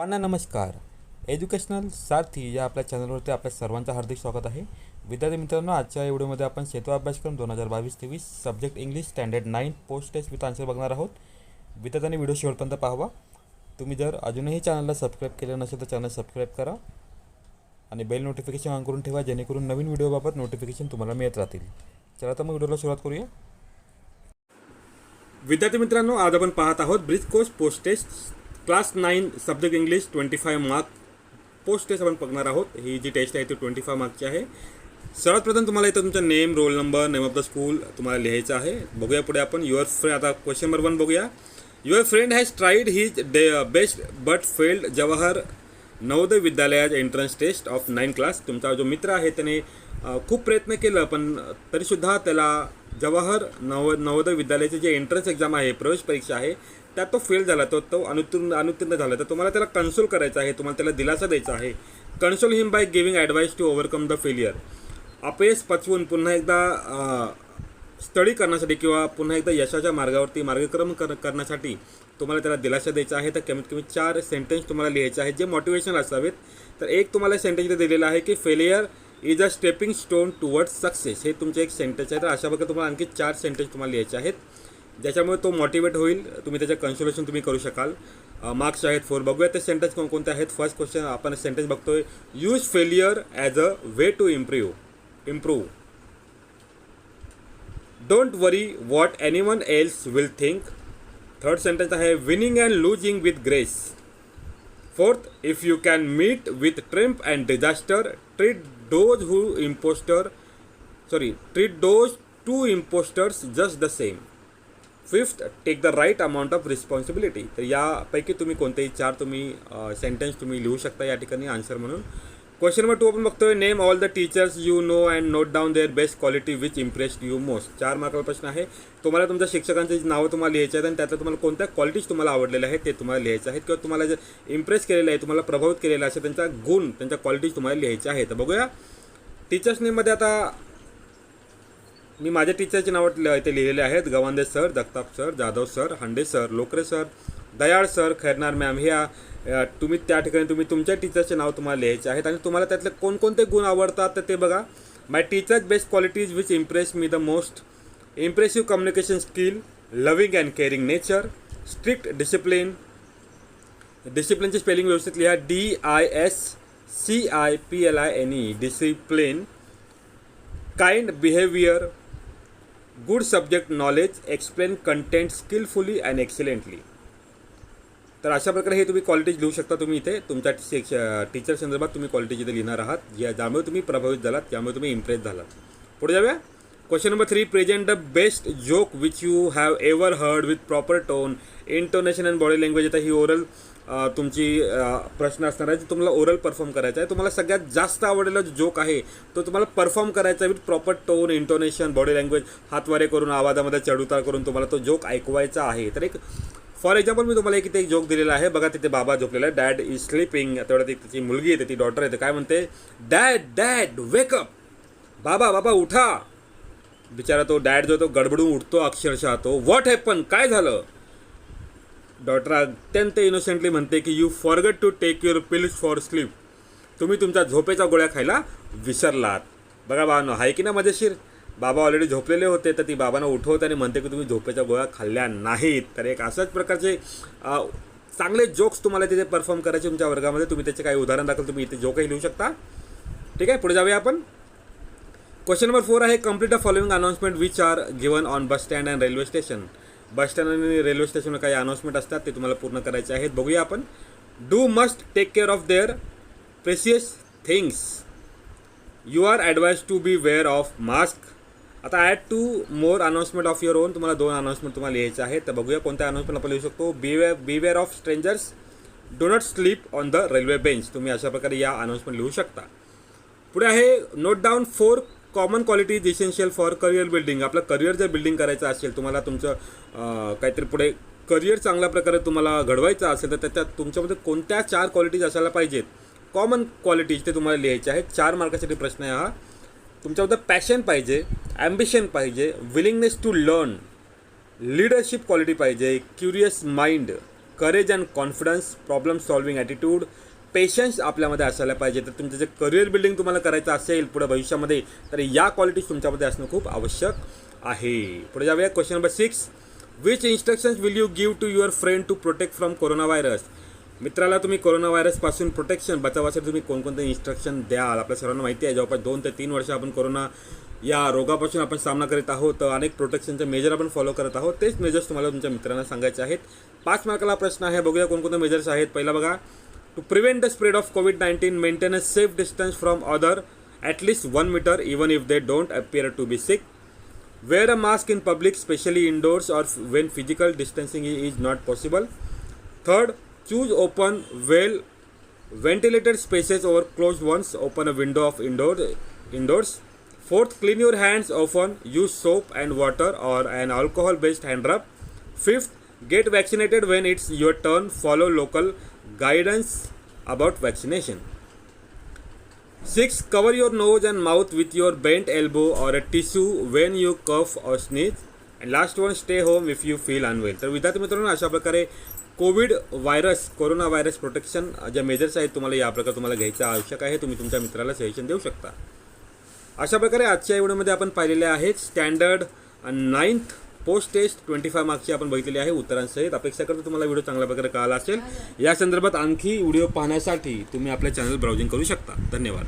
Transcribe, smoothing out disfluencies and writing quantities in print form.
सर्वांना नमस्कार. एज्युकेशनल सारथी या आपल्या चॅनलवरती आपल्या सर्वांचं हार्दिक स्वागत आहे. विद्यार्थी मित्रांनो, आजच्या व्हिडिओमध्ये आपण सेतू अभ्यासक्रम 2022-23 subject English standard 9 post test with answer बघणार आहोत. विद्यार्थ्यांनी व्हिडिओ शेवटपर्यंत पाहावा. तुम्ही जर अजूनही चॅनलला सबस्क्राईब केलं नसेल तर चॅनल सबस्क्राईब करा आणि बेल नोटिफिकेशन ऑन करून ठेवा, जेणेकरून नवीन व्हिडिओबाबत नोटिफिकेशन तुम्हाला मिळत राहतील. चला तर मग व्हिडिओला सुरुवात करूया. विद्यार्थी मित्रांनो, आज आपण पाहत आहोत bridge course post test class 9 subject English 25 mark post test आपण बघणार आहोत. ही जी टेस्ट आहे ती 25 मार्कची आहे. सर्वात प्रथम तुम्हाला इथं तुमचा name, roll number, name of the school तुम्हाला लिहायचं आहे. बघूया पुढे आपण युअर फ्रेंड. आता क्वेश्चन नंबर 1 बघूया. Your friend has tried his best but failed Jawahar Navodaya Vidyalaya's entrance test of 9 class. तुमचा जो मित्र आहे त्याने खूप प्रयत्न केलं, पण तरीसुद्धा त्याला जवाहर नवोदय विद्यालयाचे जे एंट्रन्स एक्झाम आहे, प्रवेश परीक्षा आहे, त्यात तो फेल झाला, तो अनुत्तीर्ण झाला. तर तुम्हाला त्याला कन्सोल करायचं आहे, तुम्हाला त्याला दिलासा द्यायचा आहे. Console him by giving advice to overcome the failure. अपयश पचवून पुन्हा एकदा स्थळी करण्यासाठी किंवा पुन्हा एकदा यशाच्या मार्गावरती मार्गक्रम करण्यासाठी तुम्हाला त्याला दिलासा द्यायचा आहे. तर कमीत कमी 4 सेंटेन्स तुम्हाला लिहायचे आहेत जे मोटिवेशनल असावेत. तर एक तुम्हाला सेंटेन्स इथे दिलेला आहे की failure is a stepping stone towards success. हे तुमचे एक सेंटेन्स आहे. तर अशा प्रकारे तुम्हाला आणखी 4 सेंटेन्स तुम्हाला लिहायचे आहेत, ज्याच्यामुळे तो मोटिवेट होईल. तुम्ही त्याचं कन्सोलेशन तुम्ही करू शकाल. मार्क्स आहेत 4. बघूया ते सेंटेन्स कोणते आहेत. फर्स्ट क्वेश्चन आपण सेंटेन्स बघतोय. Use failure as a way to improve. Don't worry what anyone else will think. Third sentence आहे winning and losing with grace. Fourth, if you can meet with triumph and disaster, treat those two impostors just the same. Fifth, take the right amount of responsibility. तर यापैकी तुम्ही कोणतेही 4 sentence तुम्ही लिहू शकता या ठिकाणी आन्सर म्हणून. क्वेश्चन नंबर 2 आपण बघतोय. Name all the teachers you know and note down their best quality which impressed you most. 4 मार्काचा प्रश्न आहे. तुम्हाला तुमच्या शिक्षकांची नावं तुम्हाला लिहायची आहेत आणि त्यातलं तुम्हाला कोणत्या क्वालिटीज तुम्हाला आवडलेल्या आहेत ते तुम्हाला लिहायचे आहेत, किंवा तुम्हाला जे इम्प्रेस केलेलं आहे, तुम्हाला प्रभावित केलेलं असे त्यांचा गुण, त्यांच्या क्वालिटीज तुम्हाला लिहायच्या आहेत. तर बघूया टीचर्स नेममध्ये. आता मी माझ्या टीचरचे नावं इथे लिहिलेले आहेत. Gawande sir, Jagtap sir, Jadhav sir, Hande sir, Lokare sir, Dayal sir, Khairnar ma'am. ह्या तुम्ही त्या ठिकाणी तुम्ही तुमच्या टीचरचे नाव तुम्हाला लिहायचे आहेत आणि तुम्हाला त्यातले कोणकोणते गुण आवडतात तर ते बघा. My teachers best qualities which impress me the most. Impressive communication skill, loving and caring nature, strict discipline. डिसिप्लिनची स्पेलिंग व्यवस्थित लिहा. DISCIPLINE discipline. Kind behaviour, good subject knowledge, explain content skilfully and excellently. तर अशा प्रकारे हे तुम्ही qualities लिहू शकता. तुम्ही इथे तुमच्या टीचर संदर्भात तुम्ही क्वालिटीज इथे लिहिणार आहात, ज्यामुळे तुम्ही प्रभावित झालात, त्यामुळे तुम्ही इम्प्रेस झालात. पुढे जाऊया. Question number 3. Present the best joke which you have ever heard with proper tone, intonation and body language. आता ही ओरल तुमची प्रश्न असणार आहे, तुम्हाला ओरल परफॉर्म करायचा आहे. तुम्हाला सगळ्यात जास्त आवडलेला जो जोक आहे तो तुम्हाला परफॉर्म करायचा आहे with proper tone, intonation, body language, हातवारे करून, आवाजामध्ये चढउतार करून तुम्हाला तो जोक ऐकवायचा आहे. तर एक फॉर एक्झाम्पल मी तुम्हाला एक जोक दिलेला आहे. बघा तिथे बाबा झोपलेला आहे. Dad is sleeping. तेवढ्यात एक त्याची मुलगी येते, ती डॉटर येते. काय म्हणते? Dad wake up. बाबा उठा. बिचारा तो डॅड जो तो गडबडून उठतो अक्षरशः. तो व्हॉट हॅपन, काय झालं? डॉटर अत्यंत इनोसेंटली म्हणते की you forget to take your pills for sleep. तुम्ही तुमच्या झोपेच्या गोळ्या खायला विसरलात. बघा बाबांनो, आहे की ना मजेशीर. बाबा ऑलरेडी झोपलेले होते, तर ती बाबांना उठवते आणि म्हणते की तुम्ही झोपेच्या गोळ्या खाल्ल्या नाहीत. तर एक अशाच प्रकारचे चांगले जोक्स तुम्हाला तिथे परफॉर्म करायचे तुमच्या वर्गामध्ये. तुम्ही त्याचे काही उदाहरण दाखल तुम्ही इथे जोकही लिहू शकता. ठीक आहे, पुढे जाऊया आपण. क्वेश्चन नंबर 4 आहे. Complete the following announcement which are given on bus stand and railway station. Bus stand आणि रेल्वे स्टेशनवर काही अनाउन्समेंट असतात, ते तुम्हाला पूर्ण करायचे आहेत. बघूया आपण. Do must take care of their precious things. You are advise to beware of mask. आता add 2 more announcement of your own. तुम्हाला 2 अनाउन्समेंट तुम्हाला लिहायचे आहेत. तर बघूया कोणत्या अनाउन्समेंट आपण लिहू शकतो. Beware of strangers. Do not sleep on the railway bench. तुम्ही अशा प्रकारे या अनाउन्समेंट लिहू शकता. पुढे आहे. Note down 4 common qualities essential for career building. आपलं करिअर जर बिल्डिंग करायचं असेल, तुम्हाला तुमचं काहीतरी पुढे करिअर चांगल्या प्रकारे तुम्हाला घडवायचं असेल, तर त्याच्यात तुमच्यामध्ये कोणत्या 4 क्वालिटीज असायला पाहिजेत, कॉमन क्वालिटीज, ते तुम्हाला लिहायचे आहेत. 4 मार्कासाठी प्रश्न आहे हा. तुमच्यामध्ये पॅशन पाहिजे, ॲम्बिशन पाहिजे, willingness to learn, leadership quality पाहिजे, curious mind, courage and confidence, problem solving attitude, patience आपल्यामध्ये असायला पाहिजे. तर तुमचं जे करिअर बिल्डिंग तुम्हाला करायचं असेल पुढे भविष्यामध्ये, तर या क्वालिटीज तुमच्यामध्ये असणं खूप आवश्यक आहे. पुढे जाऊया. Question number 6. Which instructions will you give to your friend to protect from corona virus? मित्राला तुम्ही कोरोना व्हायरसपासून प्रोटेक्शन बचावासाठी तुम्ही कोणकोणते इन्स्ट्रक्शन द्याल? आपल्या सर्वांना माहिती आहे जवळपास 2 ते 3 वर्ष आपण कोरोना या रोगापासून आपण सामना करीत आहोत. अनेक प्रोटेक्शनचे मेजर आपण फॉलो करत आहोत. तेच मेजर्स तुम्हाला तुमच्या मित्रांना सांगायचे आहेत. 5 मार्काला प्रश्न आहे. बघूया कोणकोणते मेजर्स आहेत. पहिला बघा. To prevent the spread of COVID-19 maintain a safe distance from other at least 1 meter even if they don't appear to be sick. Wear a mask in public, especially indoors or when physical distancing is not possible. Third, choose open, well ventilated spaces over closed ones. Open a window of indoors. Fourth, clean your hands often. Use soap and water or an alcohol-based hand rub. Fifth, get vaccinated when it's your turn. Follow local guidance about vaccination. 6. Cover your nose and mouth with your bent elbow or a tissue when you cough or sneeze. And last one, stay home if you feel unwell. तर विद्यार्थी मित्रांनो, अशा प्रकारे corona virus protection ज्या measures आहेत तुम्हाला या प्रकारे तुम्हाला घ्यायचं आवश्यक आहे. तुम्ही तुमच्या मित्राला सजेशन देऊ शकता. अशा प्रकारे आजच्या व्हिडिओमध्ये आपण पाहिलेले आहेत स्टँडर्ड 9th पोस्ट टेस्ट 25 मार्क्सची आपण बघितलेली आहे उत्तरांसहित. अपेक्षा करतो तुम्हाला व्हिडिओ चांगल्या प्रकारे कळाला असेल. या संदर्भात आणखी व्हिडिओ पाहण्यासाठी तुम्ही आपल्या चॅनल ब्राउजिंग करू शकता. धन्यवाद.